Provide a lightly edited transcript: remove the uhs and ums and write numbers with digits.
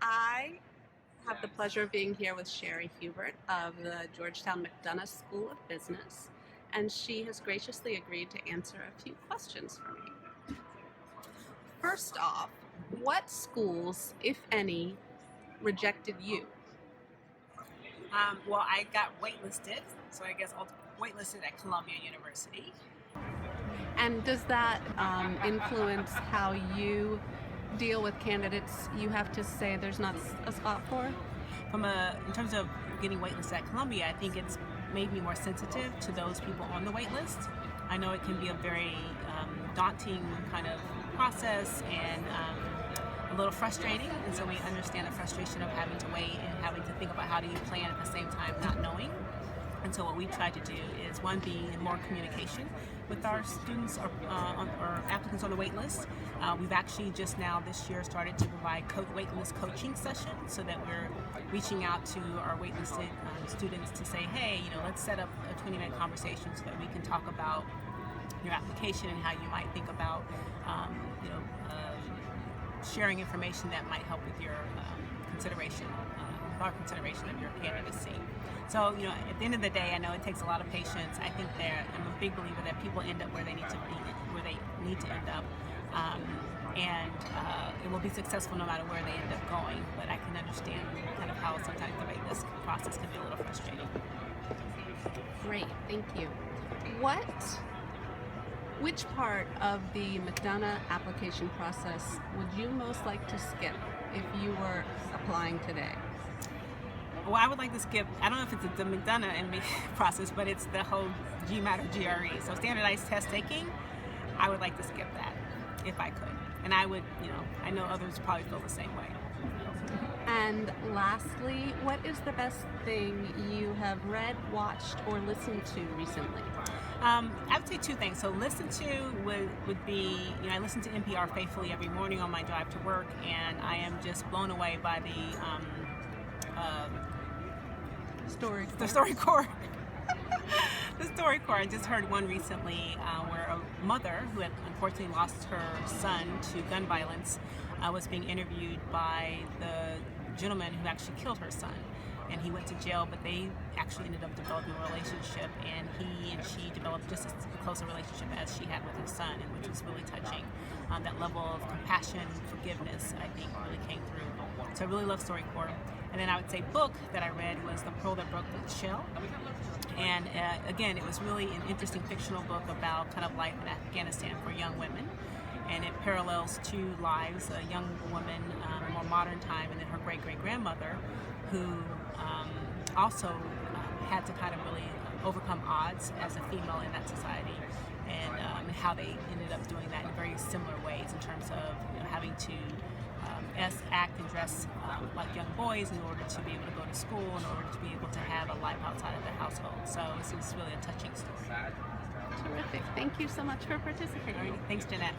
I have the pleasure of being here with Shari Hubert of the Georgetown McDonough School of Business, and she has graciously agreed to answer a few questions for me. First off, what schools, if any, rejected you? Well, I got waitlisted, so I guess waitlisted at Columbia University. And does that influence how you deal with candidates you have to say there's not a spot for? In terms of getting waitlisted at Columbia, I think it's made me more sensitive to those people on the waitlist. I know it can be a very daunting kind of process and a little frustrating, and so we understand the frustration of having to wait and having to think about how do you plan at the same time not knowing. And so what we try to do is, one, be in more communication with our students or applicants on the wait list. We've actually just now this year started to provide waitlist coaching sessions so that we're reaching out to our waitlisted students to say, hey, let's set up a 20-minute conversation so that we can talk about your application and how you might think about sharing information that might help with your consideration of your candidacy. So, at the end of the day, I know it takes a lot of patience. I think I'm a big believer that people end up where they need to end up, and it will be successful no matter where they end up going. But I can understand kind of how sometimes the waitlist process can be a little frustrating. Great, thank you. Which part of the McDonough application process would you most like to skip if you were applying today? Well, I would like to skip, I don't know if it's the McDonough MBA process, but it's the whole GMAT or GRE. So standardized test taking, I would like to skip that if I could. And I would, I know others probably feel the same way. And lastly, what is the best thing you have read, watched, or listened to recently? I would say two things. So listen to would be, I listen to NPR faithfully every morning on my drive to work, and I am just blown away by the StoryCorps. The StoryCorps. I just heard one recently where a mother who had unfortunately lost her son to gun violence was being interviewed by the gentleman who actually killed her son. And he went to jail, but they actually ended up developing a relationship, and he and she developed just as close a relationship as she had with her son, and which was really touching. That level of compassion, forgiveness, I think, really came through. So I really love StoryCorps. And then I would say book that I read was The Pearl That Broke the Shell. And again, it was really an interesting fictional book about kind of life in Afghanistan for young women. And it parallels two lives, a young woman in a more modern time, and then her great-great-grandmother, who also had to kind of really overcome odds as a female in that society, and how they ended up doing that in very similar ways in terms of having to act and dress like young boys in order to be able to go to school, in order to be able to have a life outside of the household. So this is really a touching story. Terrific. Thank you so much for participating. All right. Thanks, Jeanette.